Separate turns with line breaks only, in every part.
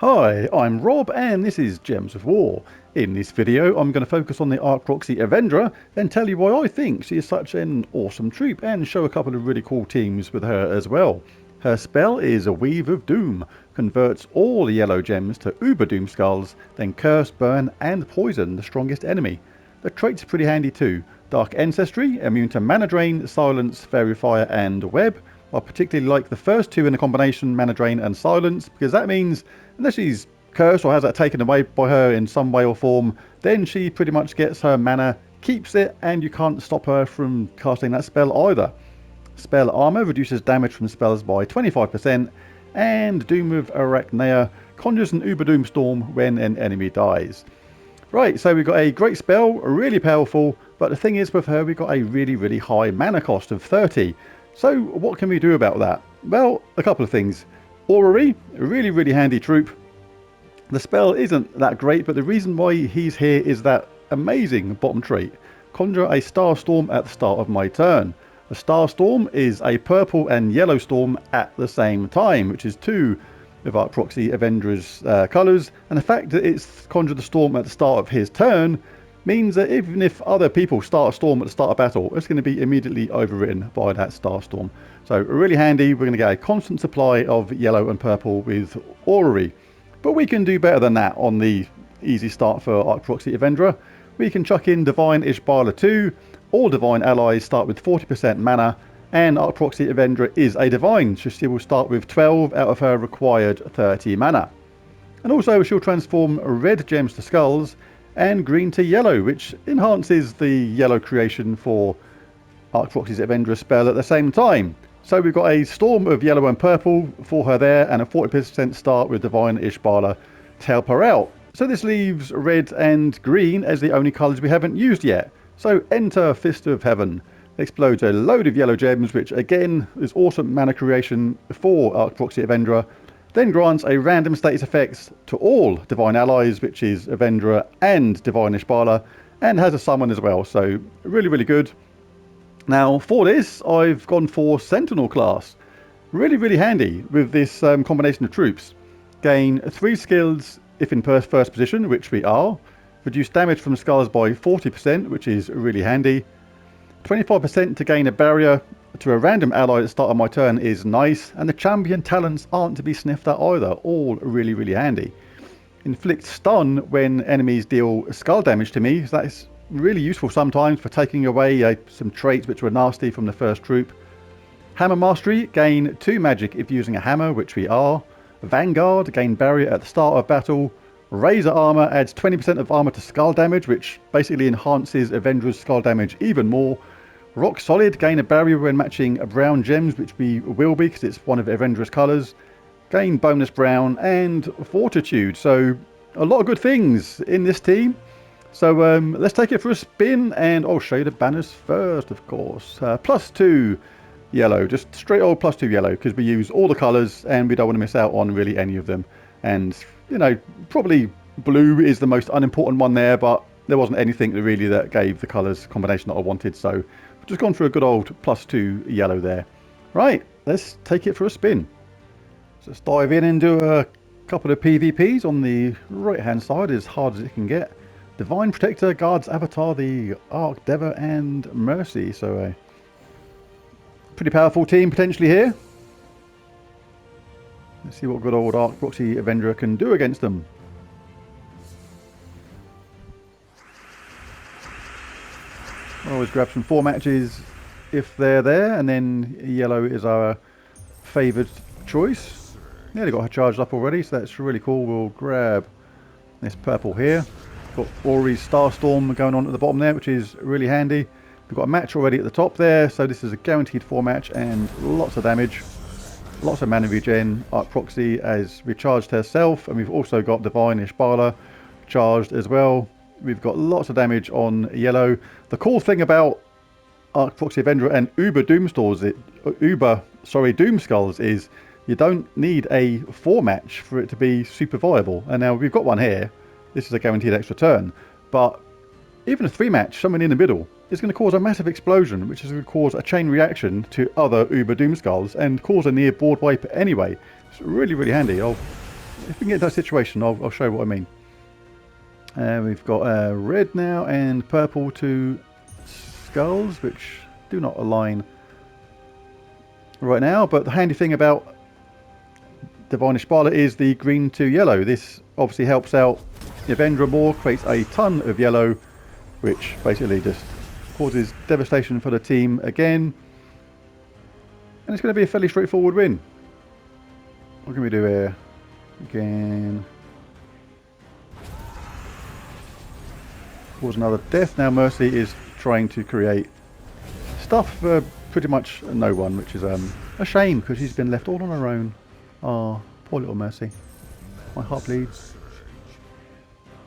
Hi, I'm Rob and this is Gems of War. In this video I'm going to focus on the Archproxy Yvendra and tell you why I think she is such an awesome troop and show a couple of really cool teams with her as well. Her spell is a Weave of Doom, converts all the yellow gems to Uber Doom Skulls, then Curse, Burn and Poison the strongest enemy. The trait's pretty handy too. Dark Ancestry, immune to Mana Drain, Silence, Fairy Fire and Web. I particularly like the first two in the combination, Mana Drain and Silence, because that means unless she's cursed or has that taken away by her in some way or form, then she pretty much gets her mana, keeps it, and you can't stop her from casting that spell either. Spell Armor reduces damage from spells by 25%, and Doom of Arachneia conjures an Uber Doom Storm when an enemy dies. Right, so we've got a great spell, really powerful, but the thing is with her we've got a really high mana cost of 30. So what can we do about that? Well, a couple of things. Orrery, a really handy troop. The spell isn't that great, but the reason why he's here is that amazing bottom trait. Conjure a Star Storm at the start of my turn. A Star Storm is a purple and yellow storm at the same time, which is two of Archproxy Yvendra's colours, and the fact that it's conjured the storm at the start of his turn means that even if other people start a storm at the start of battle, it's going to be immediately overwritten by that Star Storm. So really handy. We're going to get a constant supply of yellow and purple with Orrery. But we can do better than that on the easy start for Archproxy Yvendra. We can chuck in Divine Ishbala 2. All Divine allies start with 40% mana, and Archproxy Yvendra is a Divine, so she will start with 12 out of her required 30 mana. And also she'll transform red gems to skulls and green to yellow, which enhances the yellow creation for Archproxy's Yvendra spell at the same time. So we've got a storm of yellow and purple for her there, and a 40% start with Divine Ishbala to help her out. So this leaves red and green as the only colours we haven't used yet. So enter Fist of Heaven. Explodes a load of yellow gems, which again is awesome mana creation for Archproxy Yvendra. Then grants a random status effects to all Divine allies, which is Yvendra and Divine Ishbala, and has a summon as well, so really good. Now for this I've gone for Sentinel class. Really handy with this combination of troops. Gain 3 skills if in first position, which we are. Reduce damage from skulls by 40%, which is really handy. 25% to gain a barrier to a random ally at the start of my turn is nice, and the champion talents aren't to be sniffed at either, all really handy. Inflict stun when enemies deal skull damage to me, so that's really useful sometimes for taking away some traits which were nasty from the first troop. Hammer Mastery, gain 2 magic if using a hammer, which we are. Vanguard, gain barrier at the start of battle. Razor Armor adds 20% of armor to skull damage, which basically enhances Yvendra's skull damage even more. Rock Solid, gain a barrier when matching brown gems, which we will be because it's one of Yvendra's colours. Gain bonus brown, and Fortitude. So a lot of good things in this team. So let's take it for a spin, and I'll show you the banners first, of course. +2 yellow, just straight old +2 yellow, because we use all the colours and we don't want to miss out on really any of them. And you know, probably blue is the most unimportant one there, but there wasn't anything really that gave the colours combination that I wanted, so I've just gone for a good old +2 yellow there. Right, let's take it for a spin. So let's dive in and do a couple of PvPs on the right hand side, as hard as it can get. Divine Protector guards Avatar, the Archdeva and Mercy, so a pretty powerful team potentially here. Let's see what good old Archproxy Yvendra can do against them. I'll always grab some 4 matches if they're there, and then yellow is our favoured choice. Yeah, they got her charged up already, so that's really cool. We'll grab this purple here. Got Orrery's Starstorm going on at the bottom there, which is really handy. We've got a match already at the top there, so this is a guaranteed 4 match and lots of damage. Lots of mana regen. Archproxy has recharged herself, and we've also got Divine Ishbala charged as well. We've got lots of damage on yellow. The cool thing about Archproxy Yvendra and Doom Skulls is you don't need a 4 match for it to be super viable. And now we've got one here. This is a guaranteed extra turn, but even a 3 match, somewhere in the middle, is going to cause a massive explosion, which is going to cause a chain reaction to other Doom Skulls and cause a near board wipe anyway. It's really handy. I'll if we can get into that situation, I'll show you what I mean. We've got red now and purple to skulls, which do not align right now. But the handy thing about Divinish Sparla is the green to yellow. This obviously helps out Yvendra more, creates a ton of yellow, which basically just causes devastation for the team again. And it's going to be a fairly straightforward win. What can we do here? Again. Cause another death. Now Mercy is trying to create stuff for pretty much no one, which is a shame because she's been left all on her own. Oh, poor little Mercy. My heart bleeds.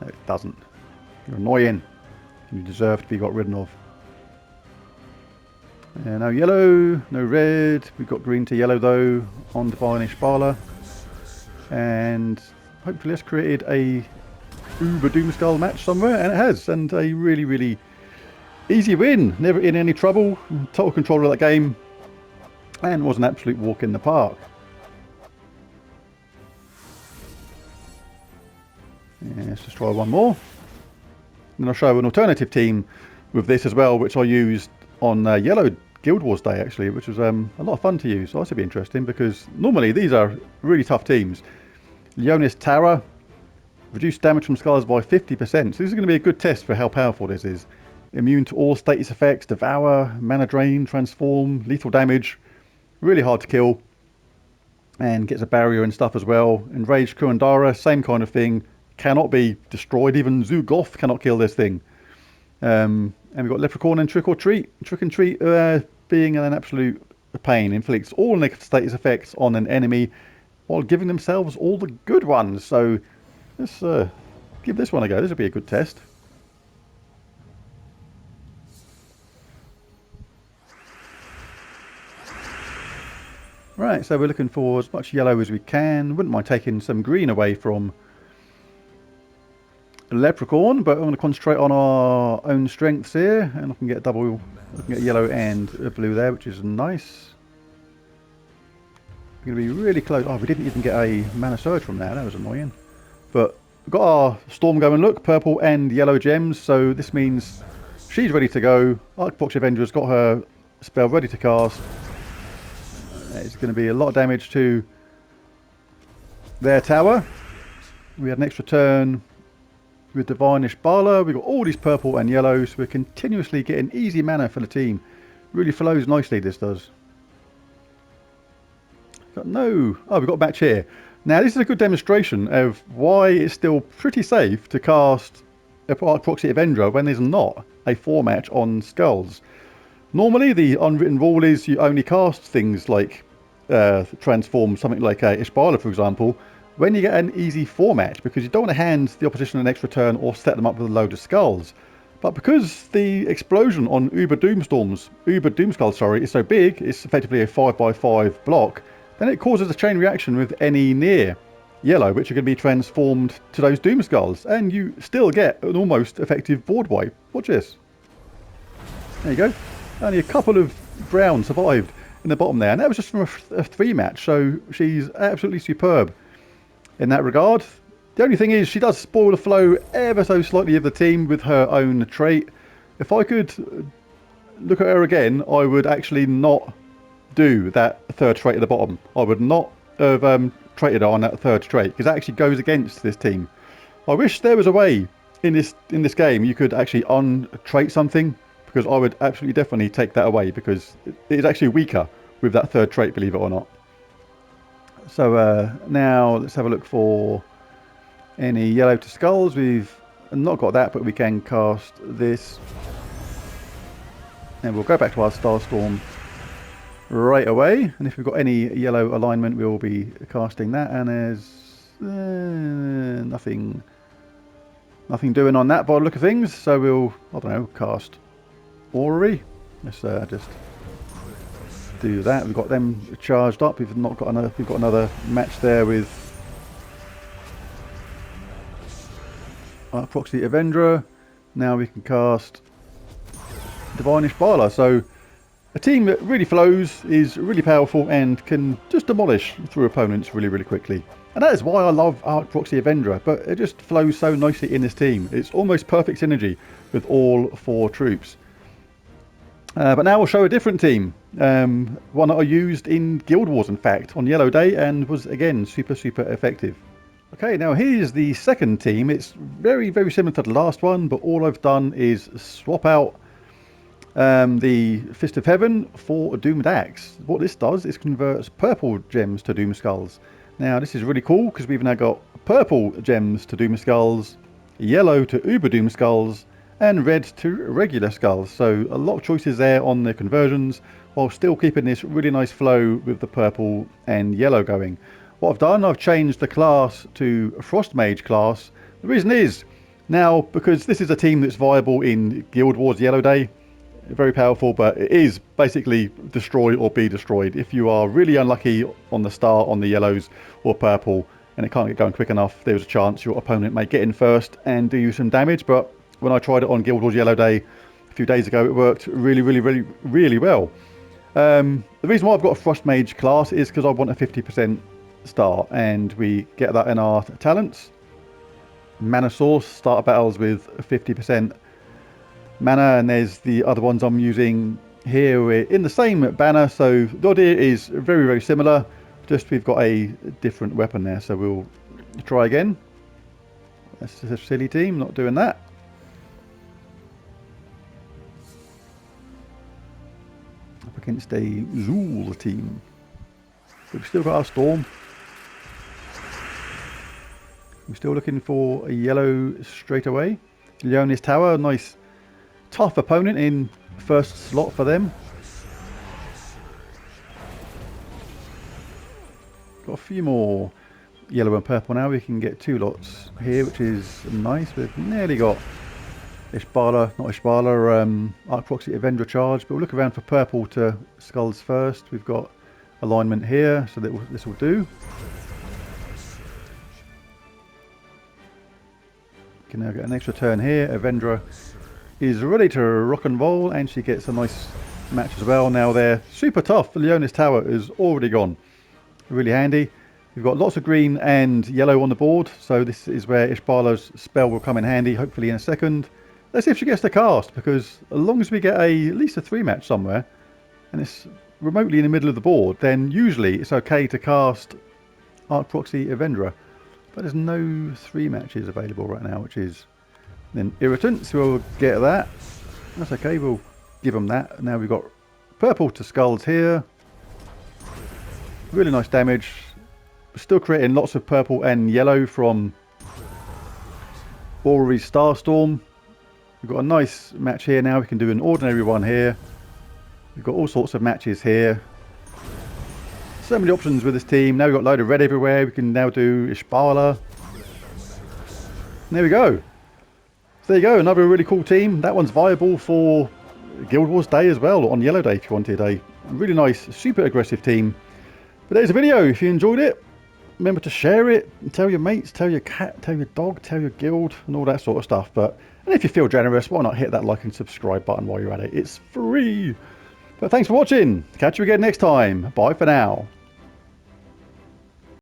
No, it doesn't. You're annoying. You deserve to be got rid of. No yellow, no red. We've got green to yellow though on Divinish Sparla. And hopefully it's created a Uber Doomskull match somewhere, and it has. And a really, really easy win. Never in any trouble. Total control of that game. And was an absolute walk in the park. Yeah, let's just try one more. And I'll show an alternative team with this as well, which I used on Yellow Guild Wars Day actually, which was a lot of fun to use. So this will be interesting because normally these are really tough teams. Leonis Tara, reduced damage from skulls by 50%. So this is going to be a good test for how powerful this is. Immune to all status effects, devour, mana drain, transform, lethal damage. Really hard to kill. And gets a barrier and stuff as well. Enraged Kurandara, same kind of thing. Cannot be destroyed. Even Zugoth cannot kill this thing. And we've got Leprechaun and Trick or Treat. Trick and Treat being an absolute pain. Inflicts all negative status effects on an enemy while giving themselves all the good ones. So let's give this one a go. This will be a good test. Right, so we're looking for as much yellow as we can. Wouldn't mind taking some green away from Leprechaun, but I'm going to concentrate on our own strengths here, and I can get double, I can get yellow and blue there, which is nice. We're going to be really close. Oh, we didn't even get a mana surge from there. That was annoying. But we've got our storm going. Look, purple and yellow gems, so this means she's ready to go. Archproxy Yvendra's got her spell ready to cast. It's going to be a lot of damage to their tower. We had an extra turn with Divinish Sparla. We've got all these purple and yellows. So we're continuously getting easy mana for the team. Really flows nicely, this does. Got no... Oh, we've got a match here. Now, this is a good demonstration of why it's still pretty safe to cast Archproxy Yvendra when there's not a 4-match on skulls. Normally, the unwritten rule is you only cast things like transform something like a Ishbala, for example, when you get an easy 4-match, because you don't want to hand the opposition an extra turn or set them up with a load of skulls. But because the explosion on Uber Doomskull, sorry, is so big, it's effectively a 5x5 block, then it causes a chain reaction with any near yellow, which are going to be transformed to those Doomskulls, and you still get an almost effective board wipe. Watch this. There you go. Only a couple of brown survived in the bottom there, and that was just from a 3-match, so she's absolutely superb in that regard. The only thing is she does spoil the flow ever so slightly of the team with her own trait. If I could look at her again, I would actually not do that third trait at the bottom. I would not have traded her on that third trait, because that actually goes against this team. I wish there was a way in this game you could actually untrait something, because I would absolutely definitely take that away, because it's actually weaker with that third trait, believe it or not. So now let's have a look for any yellow to skulls. We've not got that, but we can cast this. And we'll go back to our Starstorm right away. And if we've got any yellow alignment, we'll be casting that. And there's nothing doing on that by the look of things. So we'll, I don't know, cast Orrery. Let's just do that. We've got them charged up. We've got another match there with Archproxy Yvendra. Now we can cast Divinish Sparla. So A team that really flows, is really powerful, and can just demolish through opponents really, really quickly. And that is why I love Archproxy Yvendra, but it just flows so nicely in this team. It's almost perfect synergy with all 4 troops. But now we'll show a different team. One that I used in Guild Wars, in fact, on Yellow Day, and was, again, super, super effective. Okay, now here's the second team. It's very, very similar to the last one, but all I've done is swap out the Fist of Heaven for a Doomed Axe. What this does is converts purple gems to Doom Skulls. Now this is really cool because we've now got purple gems to Doom Skulls, yellow to Uber Doom Skulls, and red to regular skulls. So a lot of choices there on the conversions, while still keeping this really nice flow with the purple and yellow going. What I've done, I've changed the class to a Frost Mage class. The reason is, now, because this is a team that's viable in Guild Wars Yellow Day, very powerful, but it is basically destroy or be destroyed. If you are really unlucky on the start on the yellows or purple, and it can't get going quick enough, there's a chance your opponent may get in first and do you some damage. But when I tried it on Guild Wars Yellow Day a few days ago, it worked really, really, really, really well. The reason why I've got a Frost Mage class is because I want a 50% start, and we get that in our talents. Mana Source, start battles with 50% mana, and there's the other ones I'm using here. We're in the same banner, so the idea is very, very similar, just we've got a different weapon there. So we'll try again. That's a silly team, not doing that. Up against a Zool team. We've still got our Storm. We're still looking for a yellow straight away. Leonis Tower, nice tough opponent in first slot for them. Got a few more yellow and purple now. We can get 2 lots here, which is nice. We've nearly got Ishbala, not Ishbala, Archproxy Yvendra charge, but we'll look around for purple to skulls first. We've got alignment here, so that this will do. We can now get an extra turn here. Yvendra is ready to rock and roll, and she gets a nice match as well. Now they're super tough. The Leonis Tower is already gone. Really handy. We've got lots of green and yellow on the board, so this is where Ishbala's spell will come in handy, hopefully in a second. Let's see if she gets the cast, because as long as we get at least a 3 match somewhere, and it's remotely in the middle of the board, then usually it's okay to cast Archproxy Yvendra. But there's no 3 matches available right now, which is then irritant, so we'll get that. That's okay, we'll give them that. Now we've got purple to skulls here. Really nice damage. Still creating lots of purple and yellow from Orrery's Starstorm. We've got a nice match here now. We can do an ordinary one here. We've got all sorts of matches here. So many options with this team. Now we've got a load of red everywhere. We can now do Ishbala. There we go. So there you go, another really cool team. That one's viable for Guild Wars Day as well, or on Yellow Day if you wanted a really nice, super aggressive team. But there's a video. If you enjoyed it, remember to share it, and tell your mates, tell your cat, tell your dog, tell your guild, and all that sort of stuff. And if you feel generous, why not hit that like and subscribe button while you're at it? It's free. But thanks for watching. Catch you again next time. Bye for now.